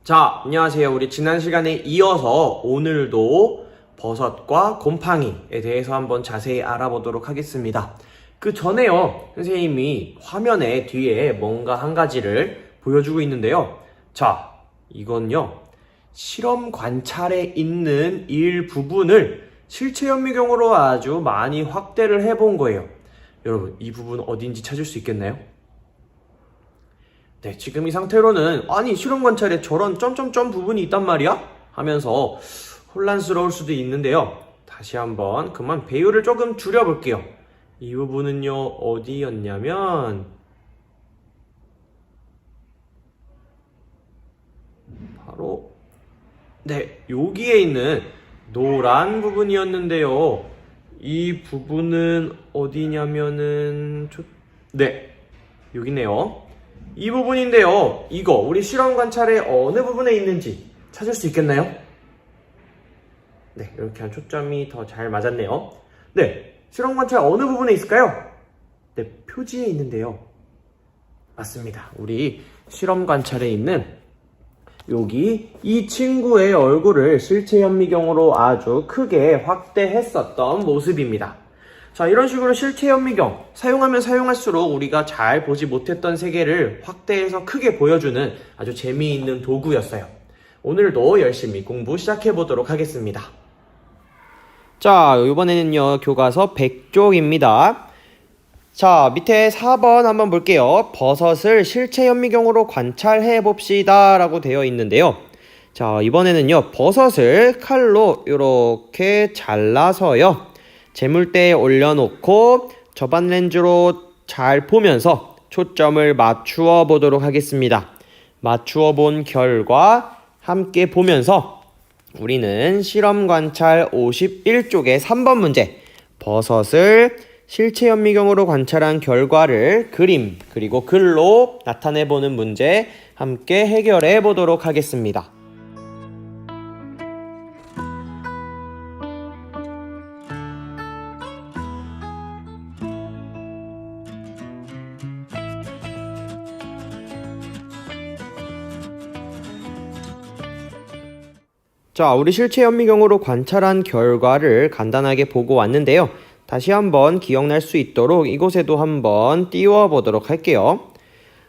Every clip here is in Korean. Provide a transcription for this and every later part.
자, 안녕하세요. 우리 지난 시간에 이어서 오늘도 버섯과 곰팡이에 대해서 한번 자세히 알아보도록 하겠습니다. 그 전에요, 선생님이 화면에 뒤에 뭔가 한 가지를 보여주고 있는데요. 자, 이건요, 실험 관찰에 있는 일부분을 실체 현미경으로 아주 많이 확대를 해본 거예요. 여러분, 이 부분 어딘지 찾을 수 있겠나요? 네, 지금 이 상태로는 아니 실험 관찰에 저런 점점점 부분이 있단 말이야? 하면서 혼란스러울 수도 있는데요. 다시 한번 그만 배율을 조금 줄여볼게요. 이 부분은요 어디였냐면 바로 네, 여기에 있는 노란 부분이었는데요. 이 부분은 어디냐면은 네, 여기네요. 이 부분인데요. 이거 우리 실험 관찰의 어느 부분에 있는지 찾을 수 있겠나요? 네, 이렇게 한 초점이 더 잘 맞았네요. 네, 실험 관찰 어느 부분에 있을까요? 네, 표지에 있는데요. 맞습니다. 우리 실험 관찰에 있는 여기 이 친구의 얼굴을 실체 현미경으로 아주 크게 확대했었던 모습입니다. 자, 이런 식으로 실체 현미경 사용하면 사용할수록 우리가 잘 보지 못했던 세계를 확대해서 크게 보여주는 아주 재미있는 도구였어요. 오늘도 열심히 공부 시작해 보도록 하겠습니다. 자, 이번에는요 교과서 100쪽입니다. 자, 밑에 4번 한번 볼게요. 버섯을 실체 현미경으로 관찰해 봅시다 라고 되어 있는데요. 자, 이번에는요 버섯을 칼로 이렇게 잘라서요 재물대에 올려놓고 저반 렌즈로 잘 보면서 초점을 맞추어 보도록 하겠습니다. 맞추어 본 결과 함께 보면서 우리는 실험 관찰 51쪽의 3번 문제 버섯을 실체 현미경으로 관찰한 결과를 그림 그리고 글로 나타내 보는 문제 함께 해결해 보도록 하겠습니다. 자, 우리 실체 현미경으로 관찰한 결과를 간단하게 보고 왔는데요. 다시 한번 기억날 수 있도록 이곳에도 한번 띄워 보도록 할게요.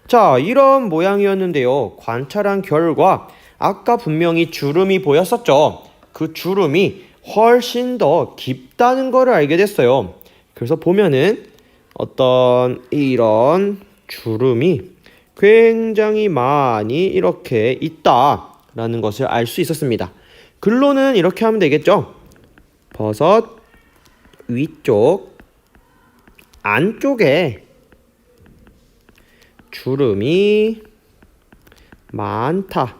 자, 이런 모양이었는데요. 관찰한 결과 아까 분명히 주름이 보였었죠. 그 주름이 훨씬 더 깊다는 것을 알게 됐어요. 그래서 보면은 어떤 이런 주름이 굉장히 많이 이렇게 있다라는 것을 알 수 있었습니다. 글로는 이렇게 하면 되겠죠. 버섯 위쪽 안쪽에 주름이 많다.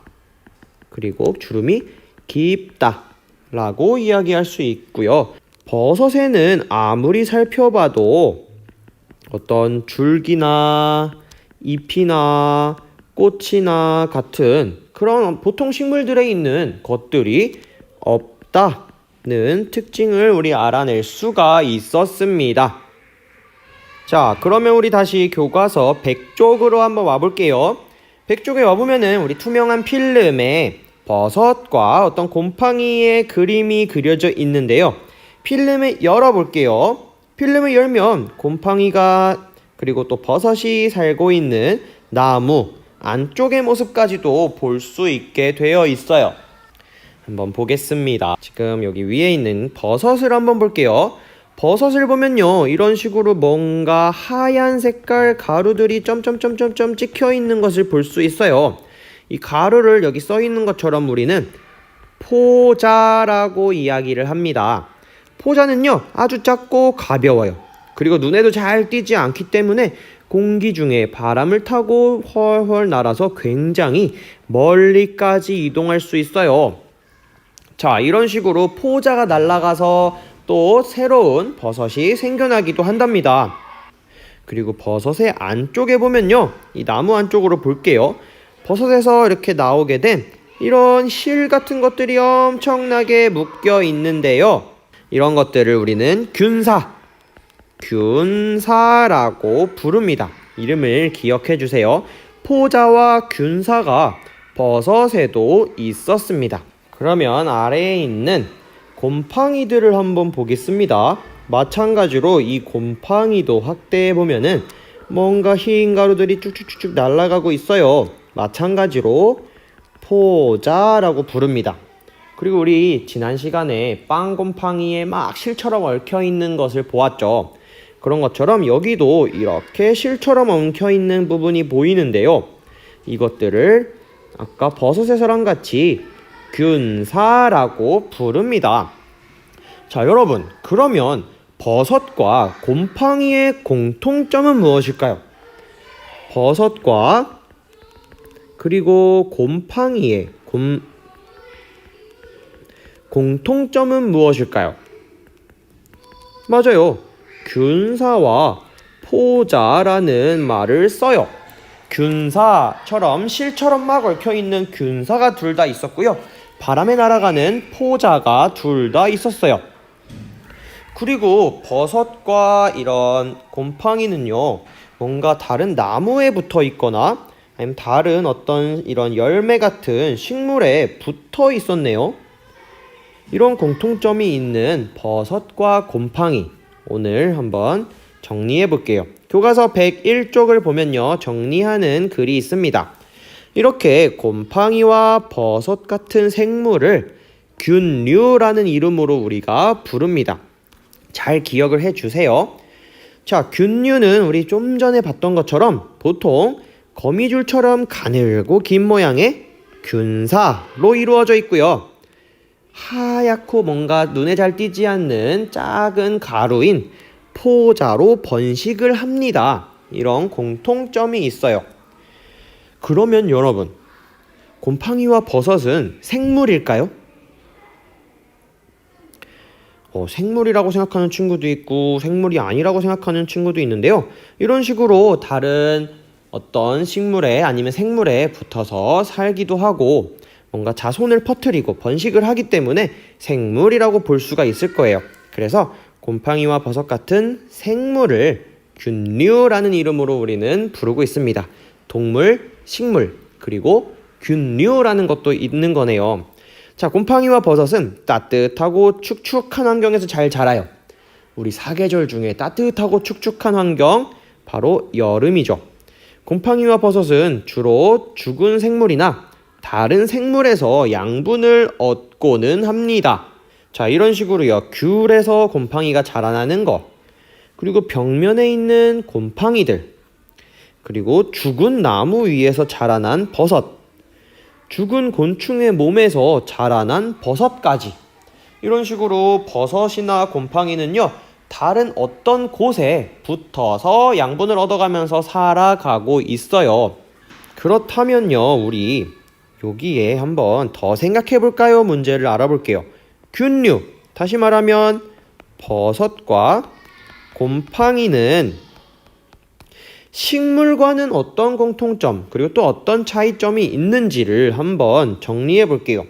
그리고 주름이 깊다 라고 이야기할 수 있고요. 버섯에는 아무리 살펴봐도 어떤 줄기나 잎이나 꽃이나 같은 그런 보통 식물들에 있는 것들이 없다는 특징을 우리 알아낼 수가 있었습니다. 자, 그러면 우리 다시 교과서 100쪽으로 한번 와볼게요. 100쪽에 와보면은 우리 투명한 필름에 버섯과 어떤 곰팡이의 그림이 그려져 있는데요. 필름을 열어볼게요. 필름을 열면 곰팡이가 그리고 또 버섯이 살고 있는 나무 안쪽의 모습까지도 볼 수 있게 되어 있어요. 한번 보겠습니다. 지금 여기 위에 있는 버섯을 한번 볼게요. 버섯을 보면요 이런 식으로 뭔가 하얀 색깔 가루들이 점점점점점 찍혀 있는 것을 볼 수 있어요. 이 가루를 여기 써 있는 것처럼 우리는 포자라고 이야기를 합니다. 포자는요 아주 작고 가벼워요. 그리고 눈에도 잘 띄지 않기 때문에 공기 중에 바람을 타고 훨훨 날아서 굉장히 멀리까지 이동할 수 있어요. 자, 이런 식으로 포자가 날아가서 또 새로운 버섯이 생겨나기도 한답니다. 그리고 버섯의 안쪽에 보면요 이 나무 안쪽으로 볼게요. 버섯에서 이렇게 나오게 된 이런 실 같은 것들이 엄청나게 묶여 있는데요. 이런 것들을 우리는 균사라고 부릅니다. 이름을 기억해 주세요. 포자와 균사가 버섯에도 있었습니다. 그러면 아래에 있는 곰팡이들을 한번 보겠습니다. 마찬가지로 이 곰팡이도 확대해 보면은 뭔가 흰 가루들이 쭉쭉쭉 날아가고 있어요. 마찬가지로 포자라고 부릅니다. 그리고 우리 지난 시간에 빵 곰팡이에 막 실처럼 얽혀 있는 것을 보았죠. 그런 것처럼 여기도 이렇게 실처럼 엉켜 있는 부분이 보이는데요. 이것들을 아까 버섯에서랑 같이 균사라고 부릅니다. 자, 여러분, 그러면 버섯과 곰팡이의 공통점은 무엇일까요? 버섯과 그리고 곰팡이의 공통점은 무엇일까요? 맞아요. 균사와 포자라는 말을 써요. 균사처럼 실처럼 막 얽혀있는 균사가 둘 다 있었고요. 바람에 날아가는 포자가 둘 다 있었어요. 그리고 버섯과 이런 곰팡이는요, 뭔가 다른 나무에 붙어 있거나 아니면 다른 어떤 이런 열매 같은 식물에 붙어 있었네요. 이런 공통점이 있는 버섯과 곰팡이, 오늘 한번 정리해 볼게요. 교과서 101쪽을 보면요, 정리하는 글이 있습니다. 이렇게 곰팡이와 버섯 같은 생물을 균류라는 이름으로 우리가 부릅니다. 잘 기억을 해 주세요. 자, 균류는 우리 좀 전에 봤던 것처럼 보통 거미줄처럼 가늘고 긴 모양의 균사로 이루어져 있고요. 하얗고 뭔가 눈에 잘 띄지 않는 작은 가루인 포자로 번식을 합니다. 이런 공통점이 있어요. 그러면 여러분, 곰팡이와 버섯은 생물일까요? 생물이라고 생각하는 친구도 있고 생물이 아니라고 생각하는 친구도 있는데요. 이런 식으로 다른 어떤 식물에 아니면 생물에 붙어서 살기도 하고 뭔가 자손을 퍼뜨리고 번식을 하기 때문에 생물이라고 볼 수가 있을 거예요. 그래서 곰팡이와 버섯 같은 생물을 균류라는 이름으로 우리는 부르고 있습니다. 동물, 식물, 그리고 균류라는 것도 있는 거네요. 자, 곰팡이와 버섯은 따뜻하고 축축한 환경에서 잘 자라요. 우리 사계절 중에 따뜻하고 축축한 환경, 바로 여름이죠. 곰팡이와 버섯은 주로 죽은 생물이나 다른 생물에서 양분을 얻고는 합니다. 자, 이런 식으로요, 귤에서 곰팡이가 자라나는 거, 그리고 벽면에 있는 곰팡이들, 그리고 죽은 나무 위에서 자라난 버섯, 죽은 곤충의 몸에서 자라난 버섯까지, 이런 식으로 버섯이나 곰팡이는요, 다른 어떤 곳에 붙어서 양분을 얻어가면서 살아가고 있어요. 그렇다면요, 우리 여기에 한번 더 생각해 볼까요? 문제를 알아볼게요. 균류, 다시 말하면 버섯과 곰팡이는 식물과는 어떤 공통점, 그리고 또 어떤 차이점이 있는지를 한번 정리해 볼게요.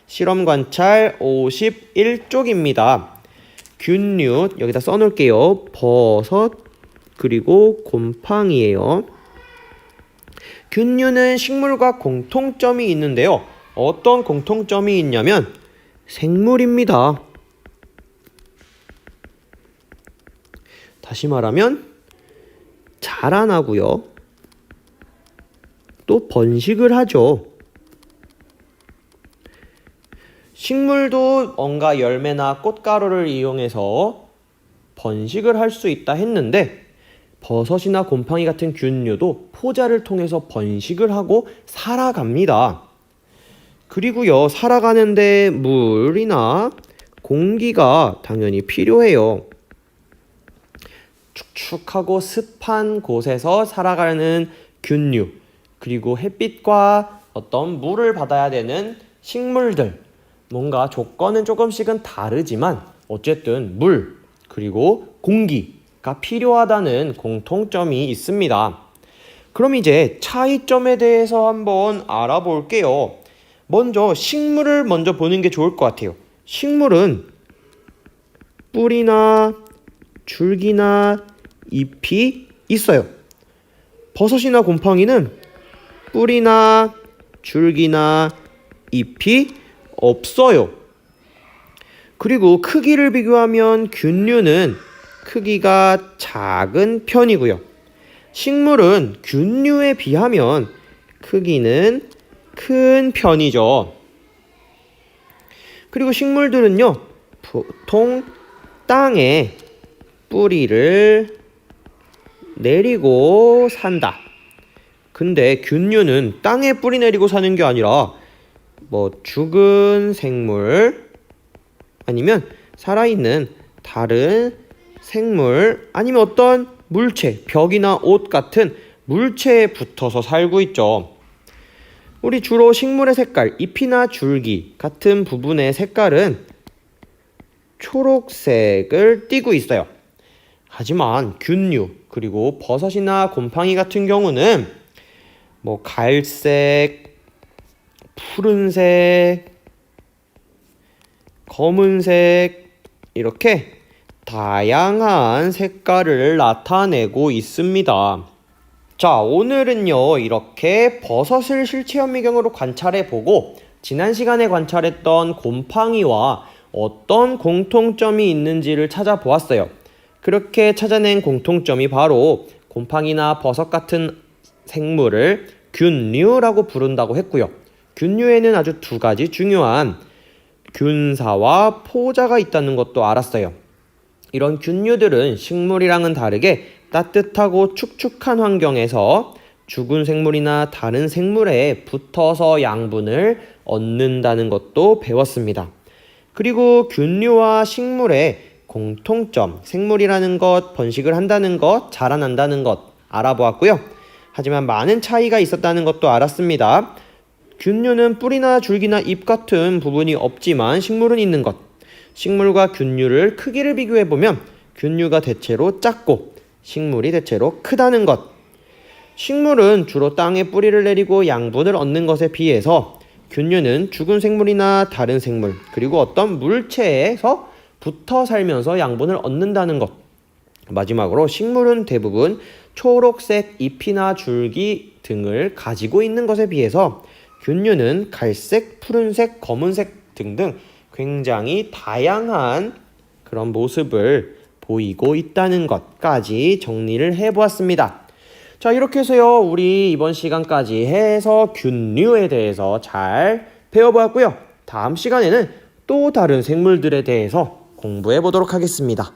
실험 관찰 51쪽입니다. 균류, 여기다 써놓을게요. 버섯, 그리고 곰팡이에요. 균류는 식물과 공통점이 있는데요. 어떤 공통점이 있냐면 생물입니다. 다시 말하면 자라나고요. 또 번식을 하죠. 식물도 뭔가 열매나 꽃가루를 이용해서 번식을 할 수 있다 했는데 버섯이나 곰팡이 같은 균류도 포자를 통해서 번식을 하고 살아갑니다. 그리고요, 살아가는데 물이나 공기가 당연히 필요해요. 축축하고 습한 곳에서 살아가는 균류, 그리고 햇빛과 어떤 물을 받아야 되는 식물들, 뭔가 조건은 조금씩은 다르지만 어쨌든 물, 그리고 공기가 필요하다는 공통점이 있습니다. 그럼 이제 차이점에 대해서 한번 알아볼게요. 먼저 식물을 먼저 보는 게 좋을 것 같아요. 식물은 뿌리나 줄기나 잎이 있어요. 버섯이나 곰팡이는 뿌리나 줄기나 잎이 없어요. 그리고 크기를 비교하면 균류는 크기가 작은 편이고요. 식물은 균류에 비하면 크기는 큰 편이죠. 그리고 식물들은요, 보통 땅에 뿌리를 내리고 산다. 근데 균류는 땅에 뿌리 내리고 사는 게 아니라 죽은 생물 아니면 살아있는 다른 생물 아니면 어떤 물체, 벽이나 옷 같은 물체에 붙어서 살고 있죠. 우리 주로 식물의 색깔, 잎이나 줄기 같은 부분의 색깔은 초록색을 띠고 있어요. 하지만 균류, 그리고 버섯이나 곰팡이 같은 경우는 갈색, 푸른색, 검은색 이렇게 다양한 색깔을 나타내고 있습니다. 자, 오늘은요 이렇게 버섯을 실체 현미경으로 관찰해보고 지난 시간에 관찰했던 곰팡이와 어떤 공통점이 있는지를 찾아보았어요. 그렇게 찾아낸 공통점이 바로 곰팡이나 버섯 같은 생물을 균류라고 부른다고 했고요. 균류에는 아주 두 가지 중요한 균사와 포자가 있다는 것도 알았어요. 이런 균류들은 식물이랑은 다르게 따뜻하고 축축한 환경에서 죽은 생물이나 다른 생물에 붙어서 양분을 얻는다는 것도 배웠습니다. 그리고 균류와 식물의 공통점, 생물이라는 것, 번식을 한다는 것, 자라난다는 것 알아보았고요. 하지만 많은 차이가 있었다는 것도 알았습니다. 균류는 뿌리나 줄기나 잎 같은 부분이 없지만 식물은 있는 것. 식물과 균류를 크기를 비교해보면 균류가 대체로 작고 식물이 대체로 크다는 것. 식물은 주로 땅에 뿌리를 내리고 양분을 얻는 것에 비해서 균류는 죽은 생물이나 다른 생물, 그리고 어떤 물체에서 붙어 살면서 양분을 얻는다는 것. 마지막으로 식물은 대부분 초록색 잎이나 줄기 등을 가지고 있는 것에 비해서 균류는 갈색, 푸른색, 검은색 등등 굉장히 다양한 그런 모습을 보이고 있다는 것까지 정리를 해보았습니다. 자, 이렇게 해서요 우리 이번 시간까지 해서 균류에 대해서 잘 배워보았고요. 다음 시간에는 또 다른 생물들에 대해서 공부해 보도록 하겠습니다.